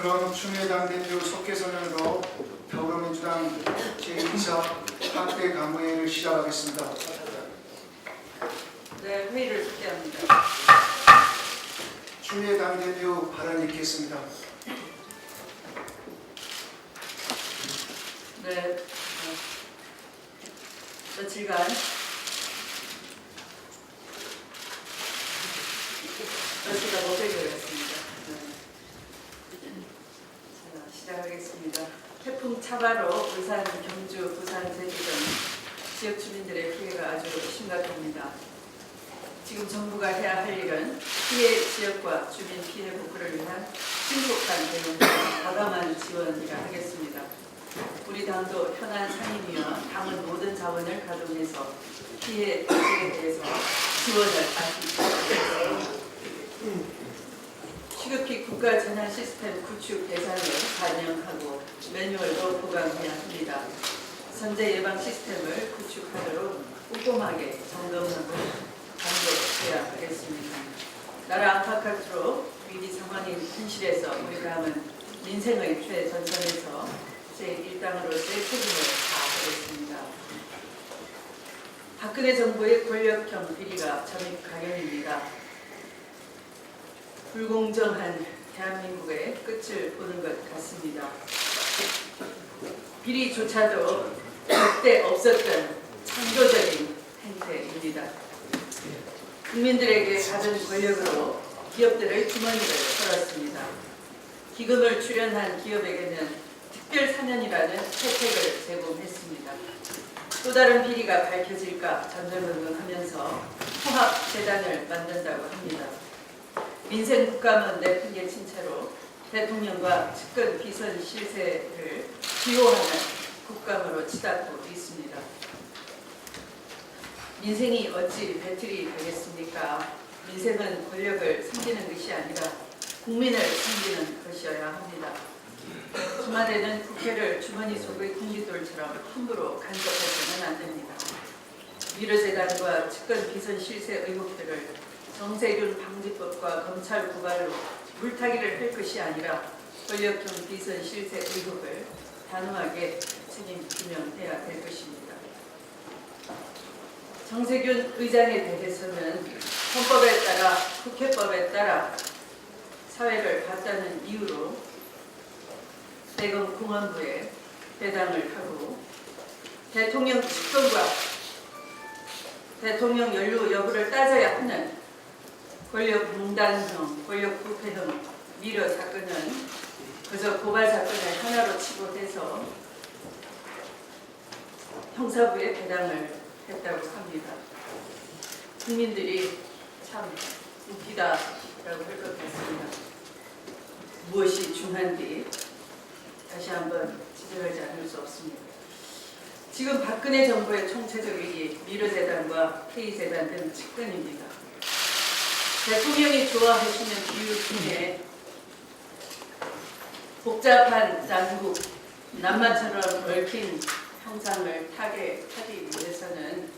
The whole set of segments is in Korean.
그럼 추미애당 대표 속개선으로 더불어민주당 제2차 학대 강의회를 시작하겠습니다. 네, 회의를 실시합니다. 추미애당 대표 발언 읽겠습니다. 네, 며칠간 목요일이었습니다. 자, 시작하겠습니다. 태풍 차바로 울산, 경주, 부산, 제주 등 지역 주민들의 피해가 아주 심각합니다. 지금 정부가 해야 할 일은 피해 지역과 주민 피해 복구를 위한 신속한 대응과 과감한 지원이라 하겠습니다. 우리 당도 현안 상임위와 당은 모든 자원을 가동해서 피해 지역에 대해서 지원을 하겠습니다. 시급히 국가 재난 시스템 구축 대상을 반영하고 매뉴얼도 보강해야 합니다. 선제 예방 시스템을 구축하도록 꼼꼼하게 점검하고 감독해야 하겠습니다. 나라 안팎으로 위기 상황인 현실에서 우리 당은 민생의 최전선에서 제1당으로서의 책임을 다하겠습니다. 박근혜 정부의 권력형 비리가 점입 가경입니다. 불공정한 대한민국의 끝을 보는 것 같습니다. 비리조차도 절대 없었던 창조적인 행태입니다. 국민들에게 받은 권력으로 기업들의 주머니를 털었습니다. 기금을 출연한 기업에게는 특별 사면이라는 혜택을 제공했습니다. 또 다른 비리가 밝혀질까 전전긍긍하면서 통합재단을 만든다고 합니다. 민생 국감은 내팽개친 채로 대통령과 측근 비선 실세를 비호하는 국감으로 치닫고 있습니다. 민생이 어찌 배틀이 되겠습니까? 민생은 권력을 섬기는 것이 아니라 국민을 섬기는 것이어야 합니다. 주말에는 국회를 주머니 속의 공깃돌처럼 함부로 간섭해서는 안 됩니다. 미르재단과 측근 비선 실세 의혹들을 정세균 방지법과 검찰 고발로 물타기를 할 것이 아니라 권력형 비선 실세 의혹을 단호하게 책임 규명해야 될 것입니다. 정세균 의장에 대해서는 헌법에 따라 국회법에 따라 사회를 봤다는 이유로 대검 공안부에 배당을 하고 대통령 측근과 대통령 연루 여부를 따져야 하는 권력농단형, 권력부패형 미러 사건은 그저 고발 사건을 하나로 치고 해서 형사부에 배당을 했다고 합니다. 국민들이 참 웃기다라고 할 것 같습니다. 무엇이 중한지 다시 한번 지적하지 않을 수 없습니다. 지금 박근혜 정부의 총체적 위기, 미르재단과 K재단 등 측근입니다. 대통령이 좋아하시는 비유 중에 복잡한 난국, 남마처럼 얽힌 형상을 타기 위해서는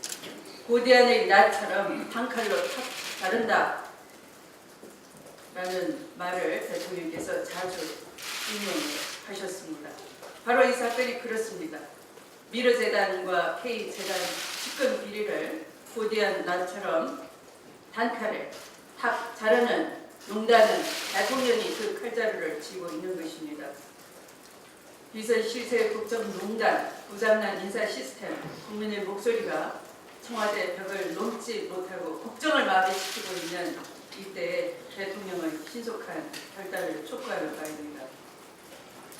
고대한의 낫처럼 한 칼로 탁 자른다 라는 말을 대통령께서 자주 인용하셨습니다. 바로 이 사건이 그렇습니다. 미르재단과 K재단 측근 비리를 고대한 낫처럼 단칼에 탁 자르는 농단은 대통령이 그 칼자루를 쥐고 있는 것입니다. 비선 실세 국정농단, 부장난 인사 시스템, 국민의 목소리가 청와대 벽을 넘지 못하고 국정을 마비시키고 있는 이때에 대통령의 신속한 결단을 촉구하는 바입니다.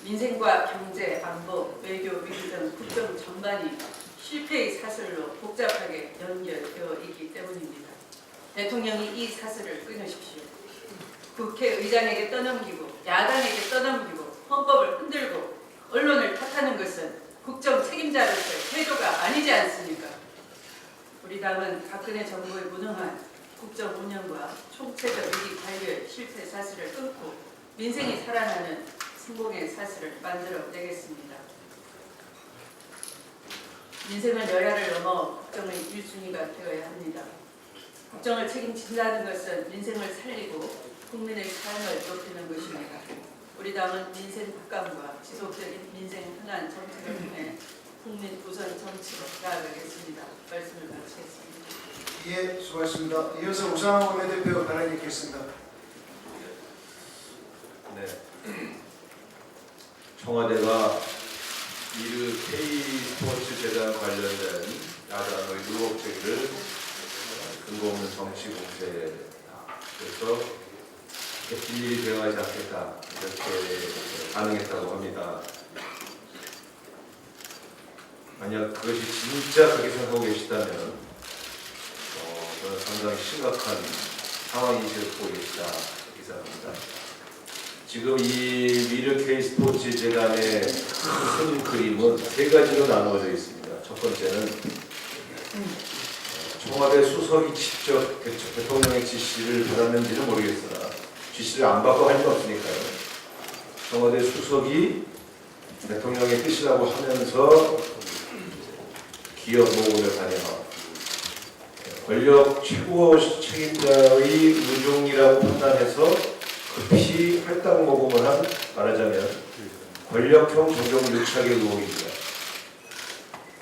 민생과 경제, 안보, 외교, 위기 등 국정 전반이 실패의 사슬로 복잡하게 연결되어 있기 때문입니다. 대통령이 이 사슬을 끊으십시오. 국회의장에게 떠넘기고 야당에게 떠넘기고 헌법을 흔들고 언론을 탓하는 것은 국정 책임자로서의 태도가 아니지 않습니까? 우리 당은 박근혜 정부의 무능한 국정 운영과 총체적 위기 관리의 실패 사슬을 끊고 민생이 살아나는 성공의 사슬을 만들어내겠습니다. 민생은 여야를 넘어 국정의 1순위가 되어야 합니다. 국정을 책임진다는 것은 민생을 살리고 국민의 삶을 높이는 것입니다. 우리 새누리당은 민생 국감과 지속적인 민생 현안 정책을 통해 국민 우선 정치로 나아가겠습니다. 말씀을 마치겠습니다. 예, 수고하셨습니다. 이어서 우상호 원내대표 발언 읽겠습니다. 네. 청와대가 미르 K스포츠 재단 관련된 야당의 의혹 제기를 근거 없는 정치 공세에서 일일이 대응하지 않겠다 이렇게 반응했다고 합니다. 만약 그것이 진짜 그렇게 생각하고 계시다면 저는 상당히 심각한 상황인지를 보고 계시다 이렇게 생각합니다. 지금 이 미르 K스포츠 재단의 큰 그림은 세 가지로 나누어져 있습니다. 첫 번째는 청와대 수석이 직접 대통령의 지시를 받았는지는 모르겠으나 지시를 안 받고 할 수 없으니까요. 청와대 수석이 대통령의 뜻이라고 하면서 기업 모금을 관여하고 권력 최고 책임자의 의중이라고 판단해서 급히 할당 모금을 한 말하자면 권력형 종종 유착의 의혹입니다.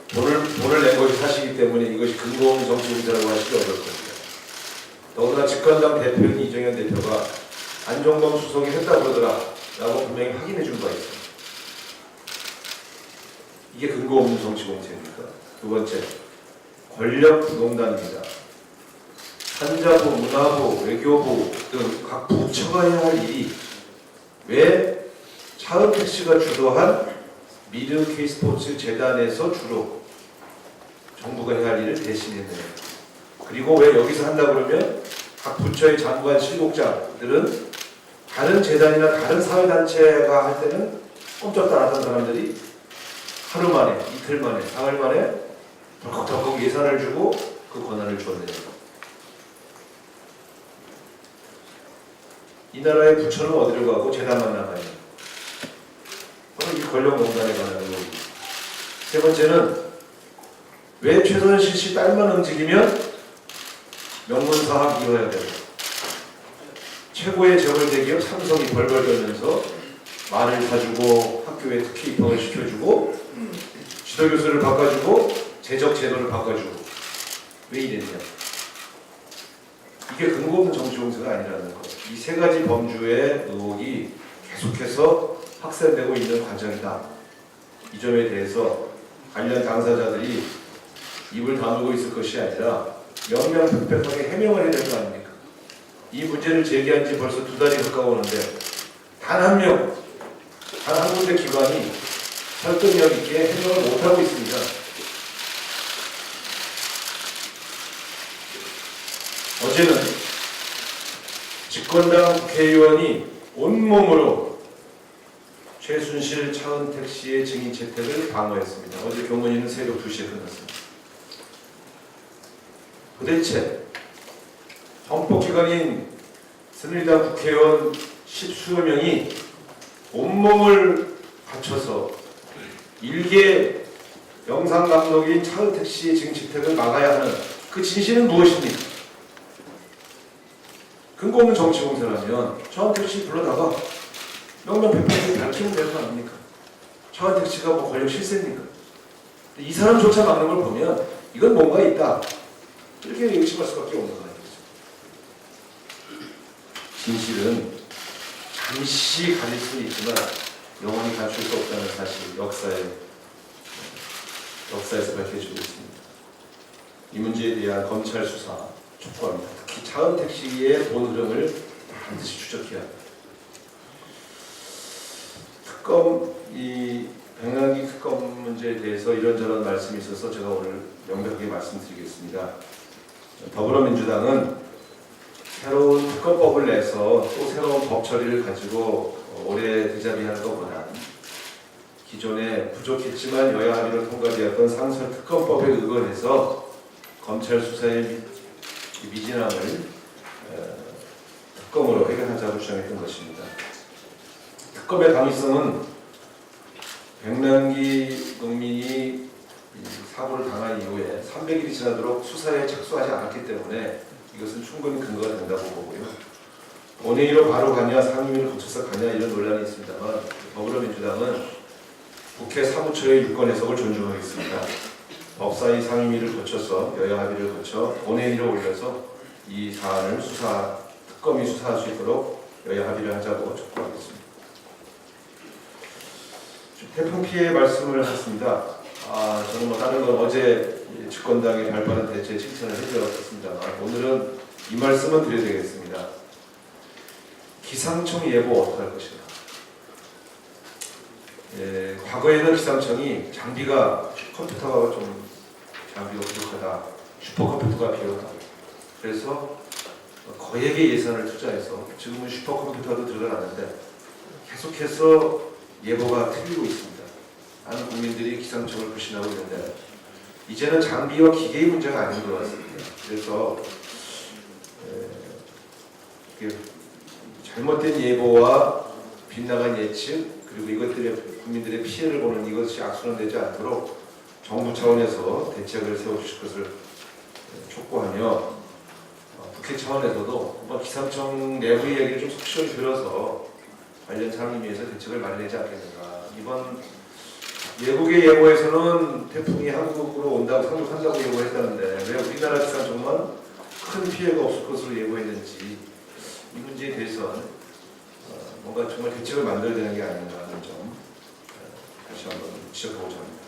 돈을 낸 것이 사실이기 때문에 이것이 근거 없는 정치 공세라고 하시기 어려울 겁니다. 더구나 집권당 대표인 이정현 대표가 안종범 수석이 했다고 그러더라 라고 분명히 확인해 준 바 있습니다. 이게 근거 없는 정치 공세입니까? 두 번째, 권력 부동단입니다. 산자부, 문화부, 외교부 등 각 부처가 해야 할 일이 왜 차은택 씨가 주도한 미르 K스포츠 재단에서 주로 정부가 해야 할 일을 대신했느냐. 그리고 왜 여기서 한다 그러면 각 부처의 장관 실록장들은 다른 재단이나 다른 사회단체가 할 때는 꼼짝도 안 하던 사람들이 하루 만에, 이틀 만에, 사흘 만에 덜컥덜컥 예산을 주고 그 권한을 주었느냐. 이 나라의 부처는 어디로 가고 재단만 나가냐. 바로 이 권력농단에 관한 의혹입니다. 세 번째는 왜 최순실 씨 딸만 움직이면 명문사학 이어야 되고 최고의 재벌대기업 삼성이 벌벌 떨면서 말을 사주고 학교에 특히 입학을 시켜주고 지도교수를 바꿔주고 재적 제도를 바꿔주고 왜 이랬냐. 이게 근거 없는 정치 공세가 아니라는 것. 이 세 가지 범주의 의혹이 계속해서 확산되고 있는 과정이다. 이 점에 대해서 관련 당사자들이 입을 다물고 있을 것이 아니라 명명백백하게 해명을 해야 될 거 아닙니까? 이 문제를 제기한 지 벌써 2달이 가까우는데 단 한 명, 단 한 군데 기관이 설득력 있게 해명을 못하고 있습니다. 어제는 집권당 국회의원이 온몸으로 최순실, 차은택 씨의 증인 채택을 방어했습니다. 어제 교문위는 새벽 2시에 끝났습니다. 도대체 헌법기관인 새누리당 국회의원 10수여 명이 온몸을 바쳐서 일개 영상감독인 차은택 씨의 증인 채택을 막아야 하는 그 진실은 무엇입니까? 근거 없는 정치 공세라면 차은택 씨 불러다가 명명백백하게 밝히면 되는 거 아닙니까? 차은택 씨가 뭐 권력 실세입니까? 이 사람조차 막는 걸 보면 이건 뭔가 있다. 이렇게 의심할 수밖에 없는 거 아니겠죠. 진실은 잠시 가릴 수는 있지만 영원히 갖출 수 없다는 사실 역사에서 밝혀지고 있습니다. 이 문제에 대한 검찰 수사 촉구합니다. 특히 차은택 씨의 돈 흐름을 반드시 추적해야 합니다. 이 백남기 특검 문제에 대해서 이런저런 말씀이 있어서 제가 오늘 명백하게 말씀드리겠습니다. 더불어민주당은 새로운 특검법을 내서 또 새로운 법 처리를 가지고 오래 대자비하는 것보다 기존에 부족했지만 여야 합의로 통과되었던 상설 특검법에 의거해서 검찰 수사의 미진함을 특검으로 해결하자고 주장했던 것입니다. 특검의 당위성은 백남기 농민이 사고를 당한 이후에 300일이 지나도록 수사에 착수하지 않았기 때문에 이것은 충분히 근거가 된다고 보고요. 본회의로 바로 가냐 상임위를 거쳐서 가냐 이런 논란이 있습니다만 더불어민주당은 국회 사무처의 유권 해석을 존중하겠습니다. 법사위 상임위를 거쳐서 여야 합의를 거쳐 본회의로 올려서 이 사안을 특검이 수사할 수 있도록 여야 합의를 하자고 촉구하겠습니다. 태풍 피해 말씀을 하셨습니다. 저는 뭐 다른 건 어제 집권당이 발표한 대체 칭찬을 해드렸습니다만 오늘은 이 말씀은 드려야 되겠습니다. 기상청 예보 어떻게 할 것인가. 과거에는 기상청이 컴퓨터가 좀 장비가 부족하다, 슈퍼컴퓨터가 필요하다. 그래서 거액의 예산을 투자해서 지금은 슈퍼컴퓨터도 들어가는데 계속해서 예보가 틀리고 있습니다. 많은 국민들이 기상청을 불신하고 있는데 이제는 장비와 기계의 문제가 아닌 것 같습니다. 그래서 잘못된 예보와 빗나간 예측 그리고 이것 때문에 국민들의 피해를 보는 이것이 악순환되지 않도록 정부 차원에서 대책을 세워주실 것을 촉구하며 국회 차원에서도 한번 기상청 내부 이야기를 좀 속시원히 들어서 관련 상임위에서 대책을 마련하지 않겠는가. 이번 외국의 예보에서는 태풍이 한국으로 온다고 상륙한다고 예보했다는데 왜 우리나라 기상청만 큰 피해가 없을 것으로 예보했는지 이 문제에 대해서는 뭔가 정말 대책을 만들어야 되는 게 아닌가 하는 점 다시 한번 지적하고자 합니다.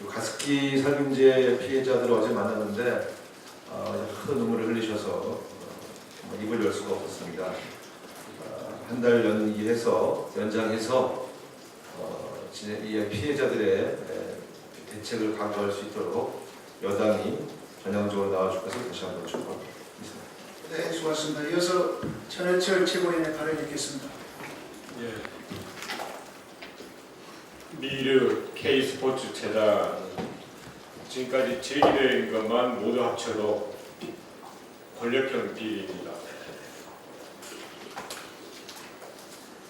가습기 살균제 피해자들 어제 만났는데 큰 눈물을 흘리셔서 입을 열 수가 없었습니다. 한 달 연장해서 이 피해자들의 대책을 강구할 수 있도록 여당이 전향적으로 나와줄 것을 다시 한번 촉구합니다. 네, 수고하셨습니다. 이어서 전해철 최고위원의 발언을 읽겠습니다. 예. 미르 K스포츠 재단 지금까지 제기된 것만 모두 합쳐도 권력형 비리입니다.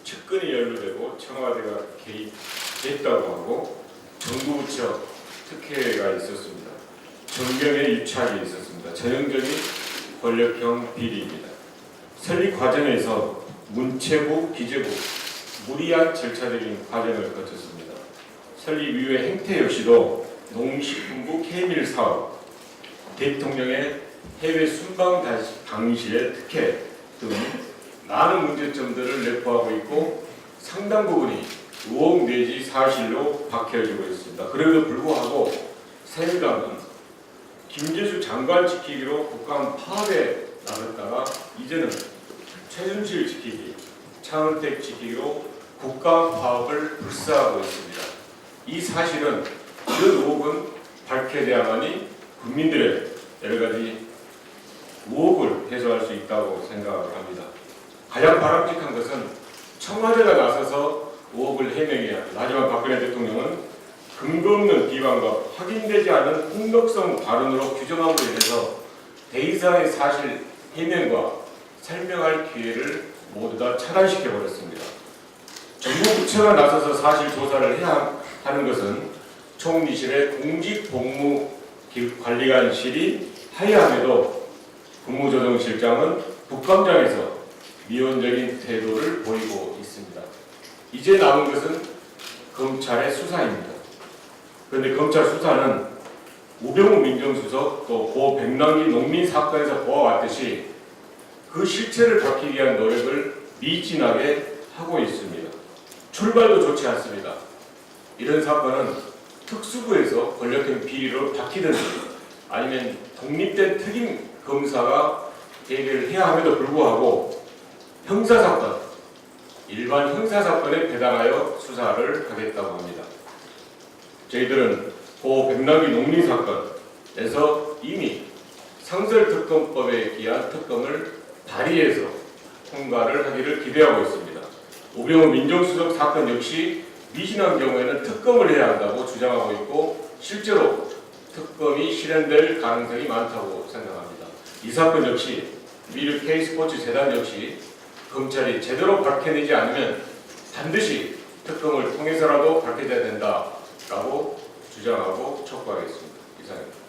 측근이 연루되고 청와대가 개입했다고 하고 정부 부처 특혜가 있었습니다. 정경의 유착이 있었습니다. 전형적인 권력형 비리입니다. 설립 과정에서 문체부, 기재부 무리한 절차적인 과정을 거쳤습니다. 설립 이후의 행태 역시도 농식품부 케이밀 사업, 대통령의 해외 순방 당시의 특혜 등 많은 문제점들을 내포하고 있고 상당 부분이 의혹 내지 사실로 밝혀지고 있습니다. 그럼에도 불구하고 새누리당은 김재수 장관 지키기로 국감 파업에 나섰다가 이제는 최순실 지키기, 차은택 지키기로 국감 파업을 불사하고 있습니다. 이 사실은 이런 의혹은 밝혀져야만이 국민들의 여러 가지 의혹을 해소할 수 있다고 생각을 합니다. 가장 바람직한 것은 청와대가 나서서 의혹을 해명해야 합니다. 하지만 박근혜 대통령은 근거 없는 비방과 확인되지 않은 폭력성 발언으로 규정함으로 인해서 대이상의 사실 해명과 설명할 기회를 모두 다 차단시켜버렸습니다. 정부 부처가 나서서 사실 조사를 해야 하는 것은 총리실의 공직복무관리관실이 하야함에도 국무조정실장은 국감장에서 미온적인 태도를 보이고 있습니다. 이제 남은 것은 검찰의 수사입니다. 그런데 검찰 수사는 우병우 민정수석 또 고 백남기 농민 사건에서 보아왔듯이 그 실체를 밝히기 위한 노력을 미진하게 하고 있습니다. 출발도 좋지 않습니다. 이런 사건은 특수부에서 권력형 비리로 밝히든지 아니면 독립된 특임 검사가 대개를 해야 함에도 불구하고 형사사건, 일반 형사사건에 배당하여 수사를 하겠다고 합니다. 저희들은 고 백남기 농민 사건에서 이미 상설특검법에 기한 특검을 발의해서 통과를 하기를 기대하고 있습니다. 우병우 민정수석 사건 역시 미진한 경우에는 특검을 해야 한다고 주장하고 있고 실제로 특검이 실현될 가능성이 많다고 생각합니다. 이 사건 역시 미르 K스포츠 재단 역시 검찰이 제대로 밝혀내지 않으면 반드시 특검을 통해서라도 밝혀져야 된다라고 주장하고 촉구하겠습니다. 이상입니다.